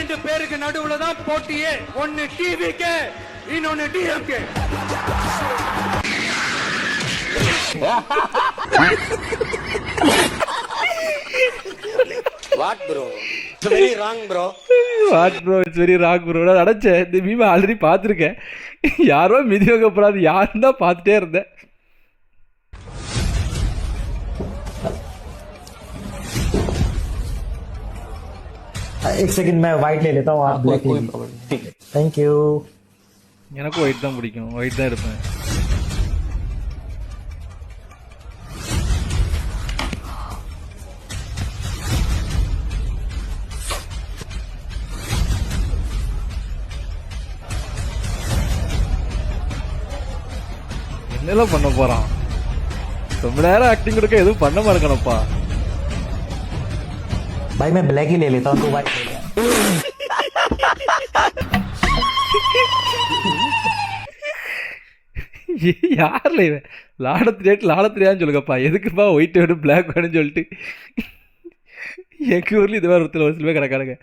ரெண்டு பேருக்கு நடுவுல தான் போட்டியே. ஒன்னு டிவிக்கு, இன்னொன்னு DMK. What bro, it's very wrong bro. What bro, it's very wrong bro. நான் நினச்சேன் இந்த மீம் ஆல்ரெடி பார்த்துருக்கேன். யாரோ மிதிவகப்படாது யாருன்னு தான் பார்த்துட்டே இருந்தேன். एक सेकंड मैं व्हाइट ले लेता हूँ, आप ब्लैक ले लीजिए। ठीक है, थैंक यू। எனக்கும் ஒயிட் தான் பிடிக்கும், ஒயிட் தான் இருப்பேன். என்னெல்லாம் பண்ண போறான்? ரொம்ப நேரம் ஆக்டிங் கொடுக்க எதுவும் பண்ண மாட்டேங்கப்பா. भाई मैं ब्लैक ही ले लेता हूँ, तो व्हाइट ले ले। யார்ல இவன்? லாடத்திரியான்னு சொல்லுங்கப்பா. எதுக்குப்பா ஒயிட் வேணும் பிளாக் வேணும்னு சொல்லிட்டு எங்கள் ஊர்லேயும் இது மாதிரி ஒருத்தர் ஒரு சில பேர் கிடக்கானுங்க.